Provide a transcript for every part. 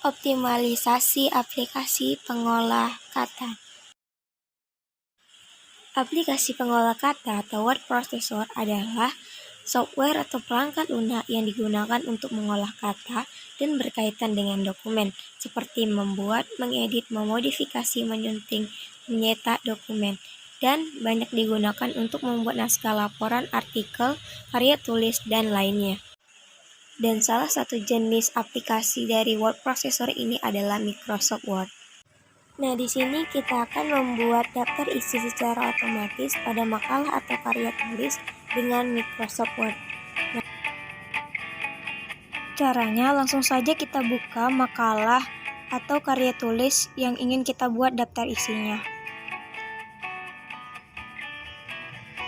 Optimalisasi aplikasi pengolah kata. Aplikasi pengolah kata atau word processor adalah software atau perangkat lunak yang digunakan untuk mengolah kata dan berkaitan dengan dokumen, seperti membuat, mengedit, memodifikasi, menyunting, menyetak dokumen, dan banyak digunakan untuk membuat naskah laporan, artikel, karya tulis, dan lainnya. Dan salah satu jenis aplikasi dari word processor ini adalah Microsoft Word. Nah, di sini kita akan membuat daftar isi secara otomatis pada makalah atau karya tulis dengan Microsoft Word. Nah, caranya langsung saja kita buka makalah atau karya tulis yang ingin kita buat daftar isinya.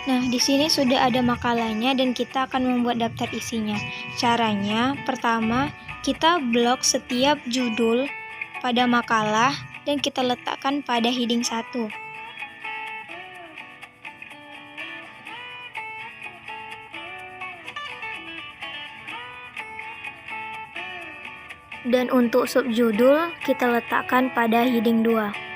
Nah, di sini sudah ada makalahnya dan kita akan membuat daftar isinya. Caranya, pertama, kita blok setiap judul pada makalah dan kita letakkan pada heading 1. Dan untuk subjudul, kita letakkan pada heading 2.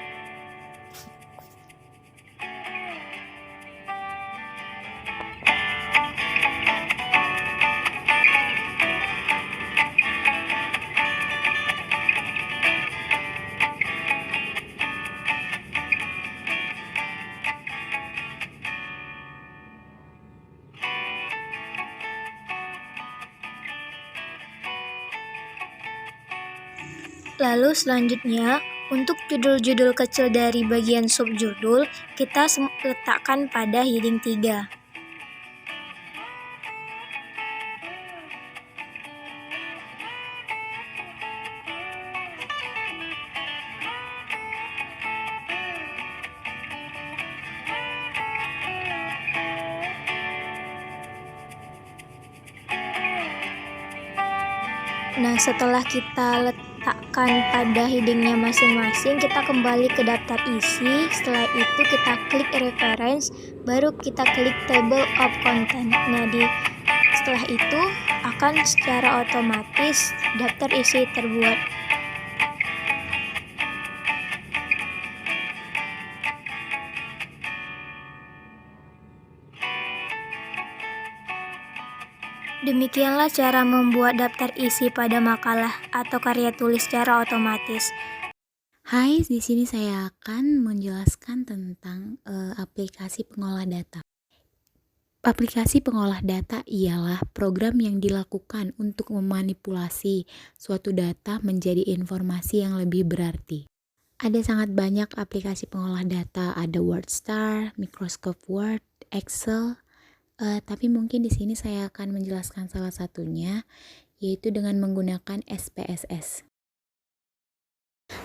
Lalu selanjutnya, untuk judul-judul kecil dari bagian subjudul, kita letakkan pada heading 3. Nah, setelah kita letakkan pada headingnya masing-masing, kita kembali ke daftar isi. Setelah itu kita klik reference, baru kita klik table of content. Nah, setelah itu akan secara otomatis daftar isi terbuat. Demikianlah cara membuat daftar isi pada makalah atau karya tulis secara otomatis. Hai, di sini saya akan menjelaskan tentang aplikasi pengolah data. Aplikasi pengolah data ialah program yang dilakukan untuk memanipulasi suatu data menjadi informasi yang lebih berarti. Ada sangat banyak aplikasi pengolah data, ada WordStar, Microsoft Word, Excel, tapi mungkin di sini saya akan menjelaskan salah satunya, yaitu dengan menggunakan SPSS.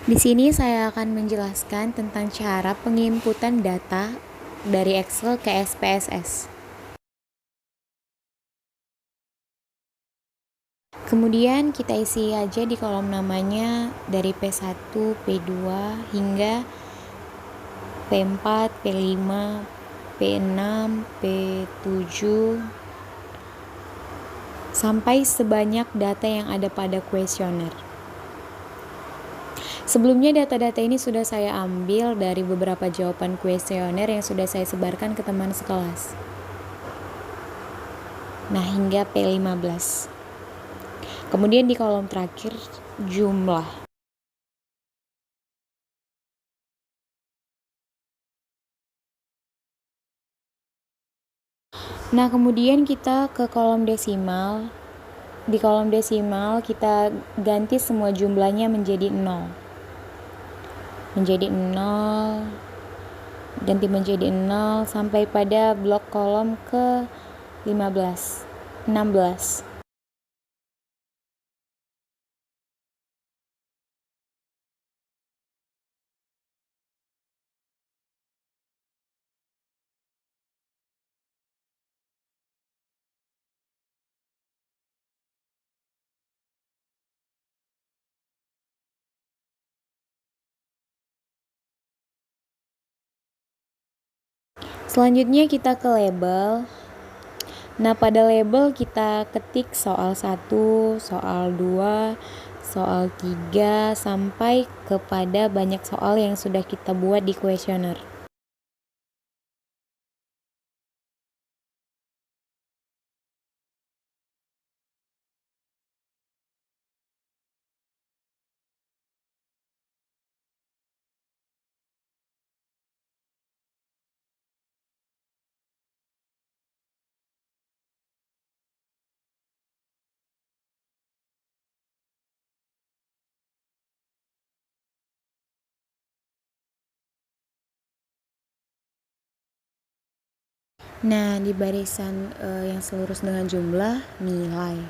Di sini saya akan menjelaskan tentang cara penginputan data dari Excel ke SPSS. Kemudian kita isi aja di kolom namanya dari P1, P2 hingga P4, P5, P6, P7 sampai sebanyak data yang ada pada kuesioner. Sebelumnya data-data ini sudah saya ambil dari beberapa jawaban kuesioner yang sudah saya sebarkan ke teman sekelas. Nah, hingga P15. Kemudian di kolom terakhir jumlah. Nah, kemudian kita ke kolom desimal. Di kolom desimal kita ganti semua jumlahnya menjadi 0. Menjadi 0, ganti menjadi 0 sampai pada blok kolom ke 16. Selanjutnya kita ke label. Nah, pada label kita ketik soal 1, soal 2, soal 3 sampai kepada banyak soal yang sudah kita buat di kuesioner. Nah, di barisan yang selurus dengan jumlah, nilai.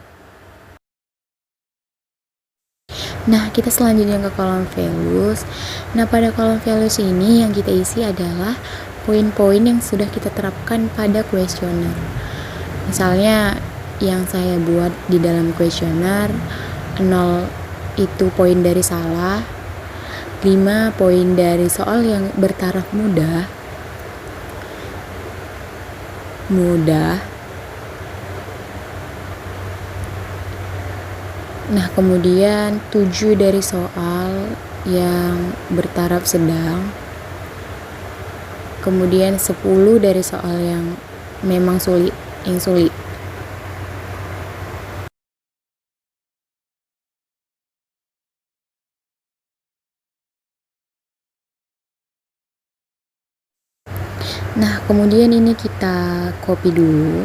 Nah, kita selanjutnya ke kolom values. Nah, pada kolom values ini yang kita isi adalah poin-poin yang sudah kita terapkan pada kuesioner. Misalnya yang saya buat di dalam kuesioner, 0 itu poin dari salah, 5 poin dari soal yang bertaraf mudah, nah kemudian 7 dari soal yang bertaraf sedang, kemudian 10 dari soal yang memang sulit. Nah, kemudian ini kita copy dulu.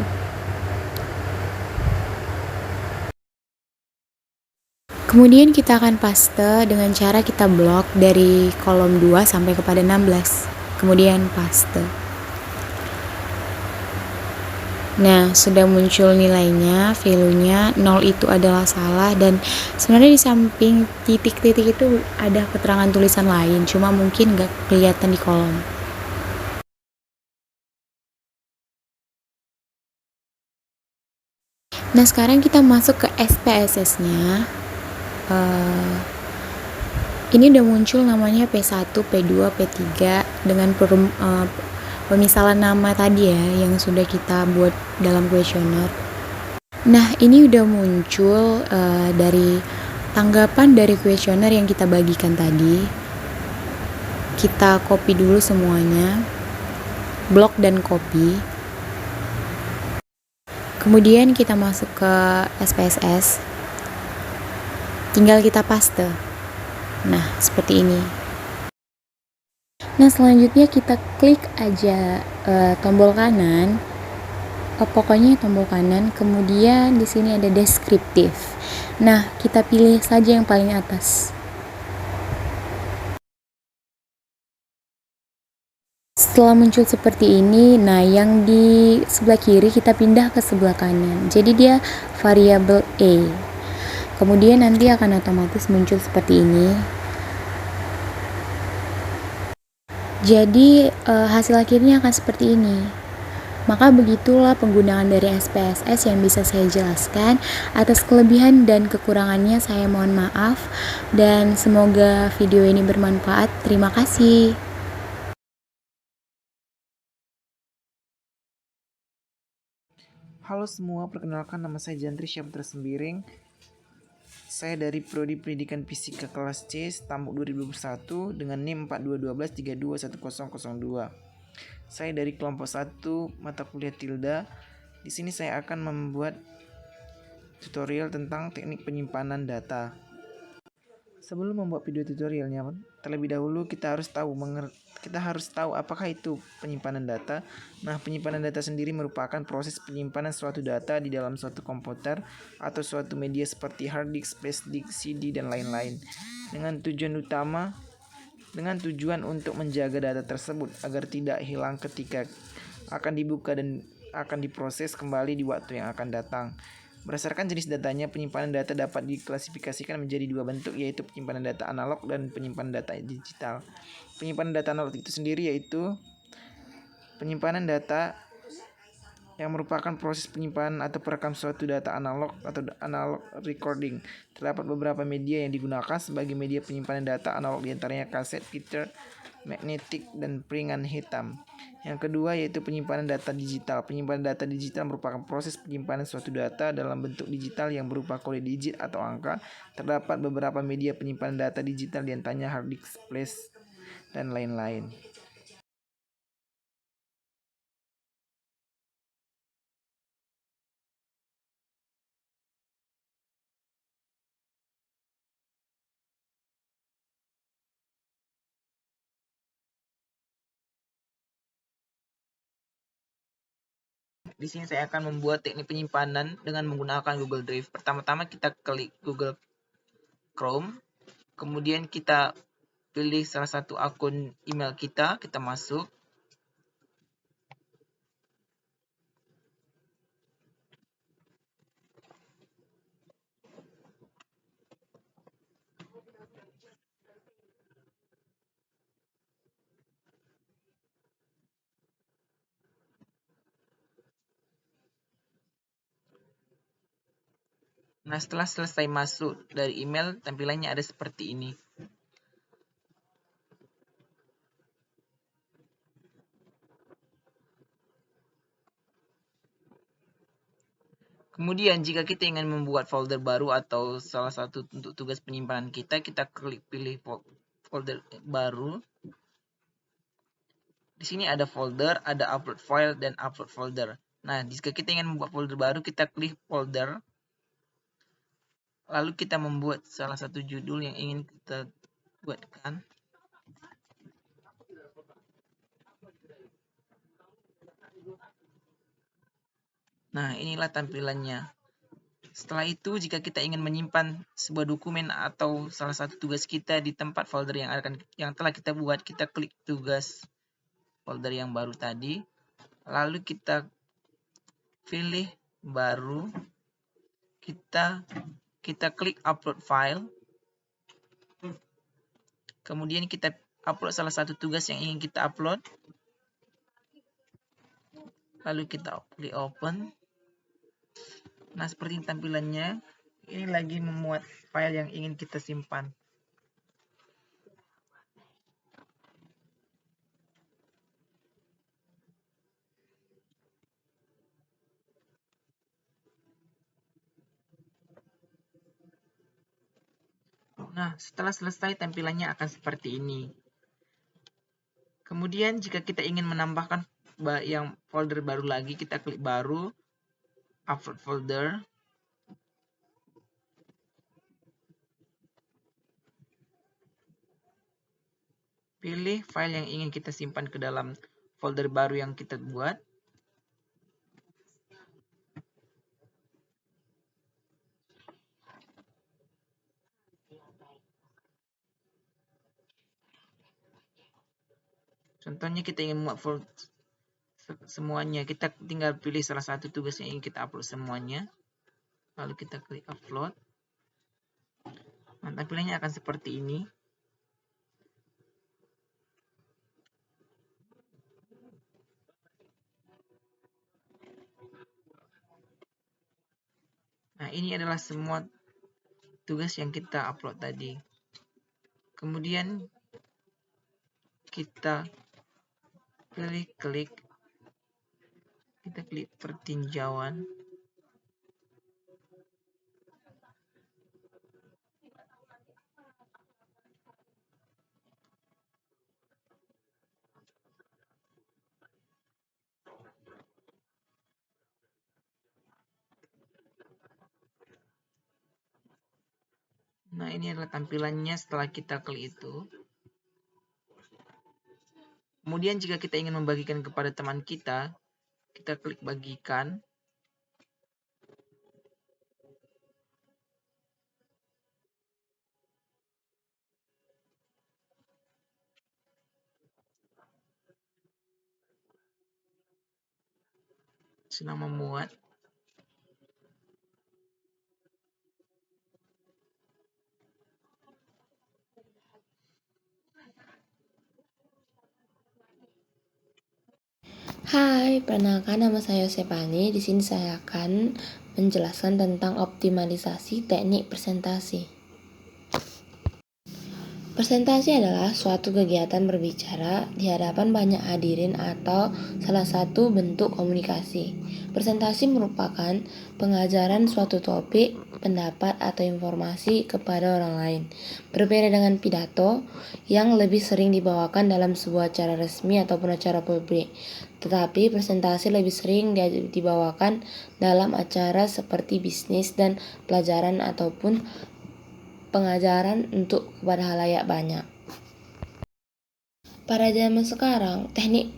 Kemudian kita akan paste dengan cara kita blok dari kolom 2 sampai kepada 16. Kemudian paste. Nah, sudah muncul nilainya, value-nya 0 itu adalah salah, dan sebenarnya di samping titik-titik itu ada keterangan tulisan lain, cuma mungkin nggak kelihatan di kolom. Nah, sekarang kita masuk ke SPSS-nya. Ini udah muncul namanya P1, P2, P3 dengan pemisalan nama tadi ya yang sudah kita buat dalam kuesioner. Nah, ini udah muncul dari tanggapan dari kuesioner yang kita bagikan tadi. Kita copy dulu semuanya, blok dan copy. Kemudian kita masuk ke SPSS, tinggal kita paste. Nah, seperti ini. Nah, selanjutnya kita klik aja tombol kanan, pokoknya tombol kanan, kemudian di sini ada deskriptif. Nah, kita pilih saja yang paling atas. Setelah muncul seperti ini, nah yang di sebelah kiri kita pindah ke sebelah kanan. Jadi dia variabel A. Kemudian nanti akan otomatis muncul seperti ini. Jadi hasil akhirnya akan seperti ini. Maka begitulah penggunaan dari SPSS yang bisa saya jelaskan. Atas kelebihan dan kekurangannya saya mohon maaf, dan semoga video ini bermanfaat. Terima kasih. Halo semua, perkenalkan nama saya Jantri Syabtra Sembiring. Saya dari Prodi Pendidikan Fisika kelas C, Tambuk 2021 dengan NIM 4212321002. Saya dari kelompok 1 mata kuliah Tilda. Di sini saya akan membuat tutorial tentang teknik penyimpanan data. Sebelum membuat video tutorialnya, terlebih dahulu kita harus tahu apakah itu penyimpanan data. Nah, penyimpanan data sendiri merupakan proses penyimpanan suatu data di dalam suatu komputer atau suatu media seperti hard disk, flash disk, CD, dan lain-lain. Dengan tujuan untuk menjaga data tersebut agar tidak hilang ketika akan dibuka dan akan diproses kembali di waktu yang akan datang. Berdasarkan jenis datanya, penyimpanan data dapat diklasifikasikan menjadi dua bentuk, yaitu penyimpanan data analog dan penyimpanan data digital. Penyimpanan data analog itu sendiri yaitu penyimpanan data yang merupakan proses penyimpanan atau perekam suatu data analog atau analog recording. Terdapat beberapa media yang digunakan sebagai media penyimpanan data analog, diantaranya kaset, printer, magnetik, dan piringan hitam. Yang kedua yaitu penyimpanan data digital. Penyimpanan data digital merupakan proses penyimpanan suatu data dalam bentuk digital yang berupa kode digit atau angka. Terdapat beberapa media penyimpanan data digital, diantaranya hard disk, flash, dan lain-lain. Di sini saya akan membuat teknik penyimpanan dengan menggunakan Google Drive. Pertama-tama kita klik Google Chrome, kemudian kita pilih salah satu akun email kita masuk. Nah, setelah selesai masuk dari email, tampilannya ada seperti ini. Kemudian jika kita ingin membuat folder baru atau salah satu untuk tugas penyimpanan kita klik pilih folder baru. Di sini ada folder, ada upload file, dan upload folder. Nah, jika kita ingin membuat folder baru, kita klik folder. Lalu kita membuat salah satu judul yang ingin kita buatkan. Nah, inilah tampilannya. Setelah itu, jika kita ingin menyimpan sebuah dokumen atau salah satu tugas kita di tempat folder yang telah kita buat, kita klik tugas folder yang baru tadi. Lalu kita pilih baru. Kita klik upload file. Kemudian kita upload salah satu tugas yang ingin kita upload. Lalu kita klik open. Nah, seperti tampilannya. Ini lagi memuat file yang ingin kita simpan. Nah, setelah selesai tampilannya akan seperti ini. Kemudian jika kita ingin menambahkan yang folder baru lagi, kita klik baru, upload folder. Pilih file yang ingin kita simpan ke dalam folder baru yang kita buat. Contohnya kita ingin membuat folder semuanya, kita tinggal pilih salah satu tugas yang ingin kita upload semuanya. Lalu kita klik upload. Nah, tampilannya akan seperti ini. Nah, ini adalah semua tugas yang kita upload tadi. Kemudian kita klik pertinjauan. Nah, ini adalah tampilannya setelah kita klik itu. Kemudian jika kita ingin membagikan kepada teman kita klik bagikan. Sedang memuat. Hai, perkenalkan nama saya Sepani. Di sini saya akan menjelaskan tentang optimalisasi teknik presentasi. Presentasi adalah suatu kegiatan berbicara di hadapan banyak hadirin atau salah satu bentuk komunikasi. Presentasi merupakan pengajaran suatu topik, pendapat, atau informasi kepada orang lain. Berbeda dengan pidato yang lebih sering dibawakan dalam sebuah acara resmi ataupun acara publik. Tetapi presentasi lebih sering dibawakan dalam acara seperti bisnis dan pelajaran ataupun pengajaran untuk kepada halayak banyak. Pada zaman sekarang, teknik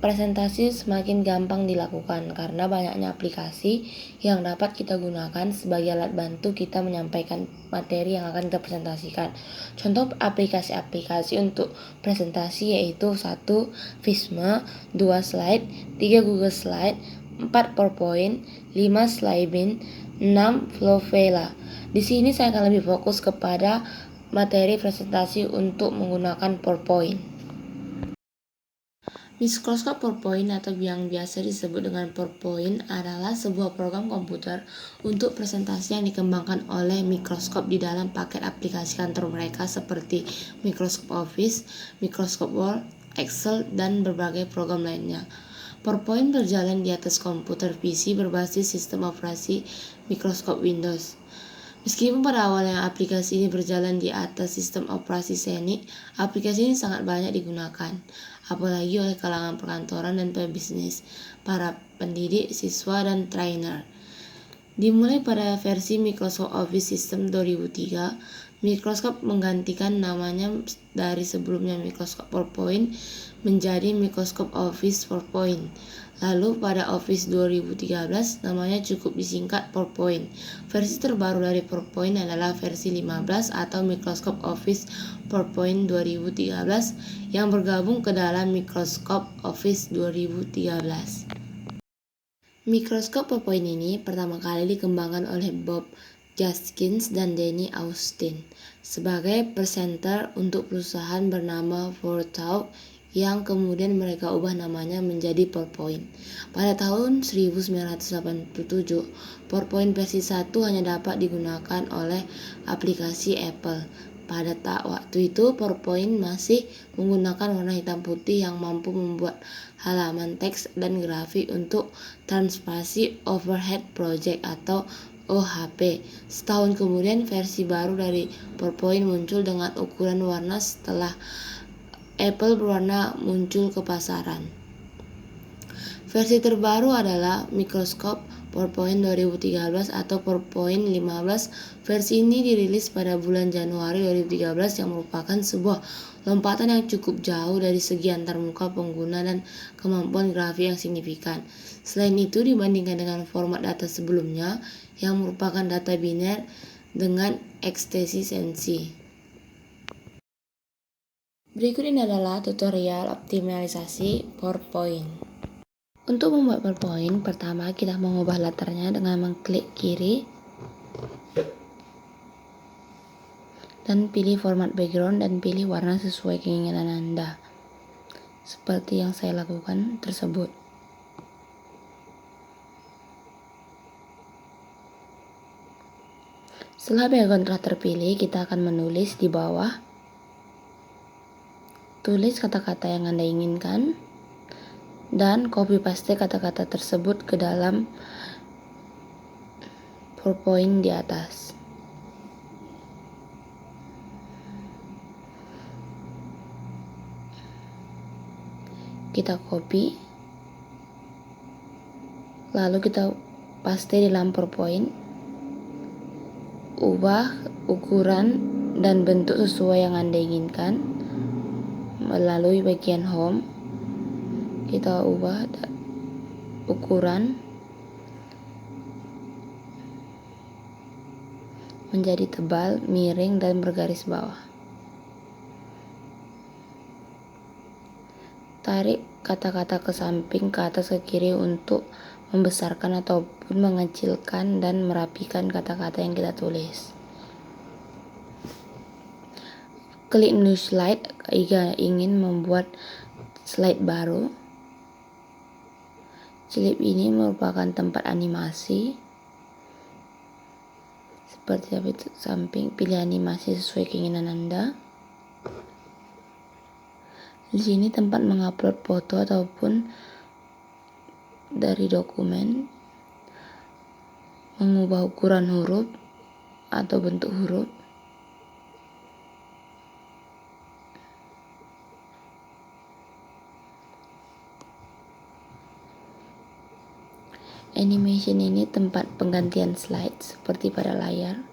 presentasi semakin gampang dilakukan karena banyaknya aplikasi yang dapat kita gunakan sebagai alat bantu kita menyampaikan materi yang akan kita presentasikan. Contoh aplikasi-aplikasi untuk presentasi yaitu 1. Visma, 2. Slide, 3. Google Slide, 4. PowerPoint, 5. Slidebean, 6. Flowvela. Di sini saya akan lebih fokus kepada materi presentasi untuk menggunakan PowerPoint. Microsoft PowerPoint atau yang biasa disebut dengan PowerPoint adalah sebuah program komputer untuk presentasi yang dikembangkan oleh Microsoft di dalam paket aplikasi kantor mereka seperti Microsoft Office, Microsoft Word, Excel, dan berbagai program lainnya. PowerPoint berjalan di atas komputer PC berbasis sistem operasi Microsoft Windows. Meskipun pada awalnya aplikasi ini berjalan di atas sistem operasi Xenix, aplikasi ini sangat banyak digunakan, apalagi oleh kalangan perkantoran dan pebisnis, para pendidik, siswa, dan trainer. Dimulai pada versi Microsoft Office System 2003, Microsoft menggantikan namanya dari sebelumnya Microsoft PowerPoint menjadi Microsoft Office PowerPoint. Lalu pada Office 2013 namanya cukup disingkat PowerPoint. Versi terbaru dari PowerPoint adalah versi 15 atau Microsoft Office PowerPoint 2013 yang bergabung ke dalam Microsoft Office 2013. Microsoft PowerPoint ini pertama kali dikembangkan oleh Bob Gaskins dan Danny Austin sebagai presenter untuk perusahaan bernama PowerTalk yang kemudian mereka ubah namanya menjadi PowerPoint. Pada tahun 1987, PowerPoint versi 1 hanya dapat digunakan oleh aplikasi Apple. Pada waktu itu, PowerPoint masih menggunakan warna hitam putih yang mampu membuat halaman teks dan grafik untuk Transparency Overhead Project atau OHP. Setahun kemudian, versi baru dari PowerPoint muncul dengan ukuran warna setelah Apple berwarna muncul ke pasaran. Versi terbaru adalah Microsoft PowerPoint 2013 atau PowerPoint 15. Versi ini dirilis pada bulan Januari 2013 yang merupakan sebuah lompatan yang cukup jauh dari segi antarmuka pengguna dan kemampuan grafik yang signifikan. Selain itu, dibandingkan dengan format data sebelumnya yang merupakan data biner dengan eksistensi. Berikut ini adalah tutorial optimalisasi PowerPoint. Untuk membuat PowerPoint, pertama kita mengubah latarnya dengan mengklik kiri dan pilih format background dan pilih warna sesuai keinginan Anda, seperti yang saya lakukan tersebut. Setelah background telah terpilih, kita akan menulis di bawah. Tulis kata-kata yang Anda inginkan dan copy paste kata-kata tersebut ke dalam PowerPoint di atas. Kita copy, lalu kita paste di dalam PowerPoint. Ubah ukuran dan bentuk sesuai yang Anda inginkan. Melalui bagian home, kita ubah ukuran menjadi tebal, miring, dan bergaris bawah. Tarik kata-kata ke samping, ke atas, ke kiri untuk membesarkan ataupun mengecilkan dan merapikan kata-kata yang kita tulis. Klik new slide jika ingin membuat slide baru. Slide ini merupakan tempat animasi. Seperti itu samping, pilih animasi sesuai keinginan Anda. Di sini tempat mengupload foto ataupun dari dokumen, mengubah ukuran huruf atau bentuk huruf, animation ini tempat penggantian slide seperti pada layar.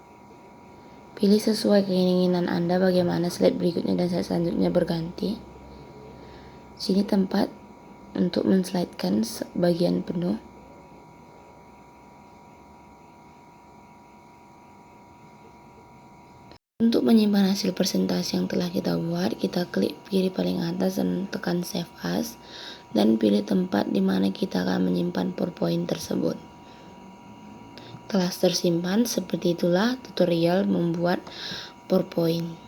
Pilih sesuai keinginan Anda bagaimana slide berikutnya dan slide selanjutnya berganti. Sini tempat untuk menslidekan bagian penuh. Untuk menyimpan hasil presentasi yang telah kita buat, kita klik kiri paling atas dan tekan Save As, dan pilih tempat di mana kita akan menyimpan PowerPoint tersebut. Telah tersimpan, seperti itulah tutorial membuat PowerPoint.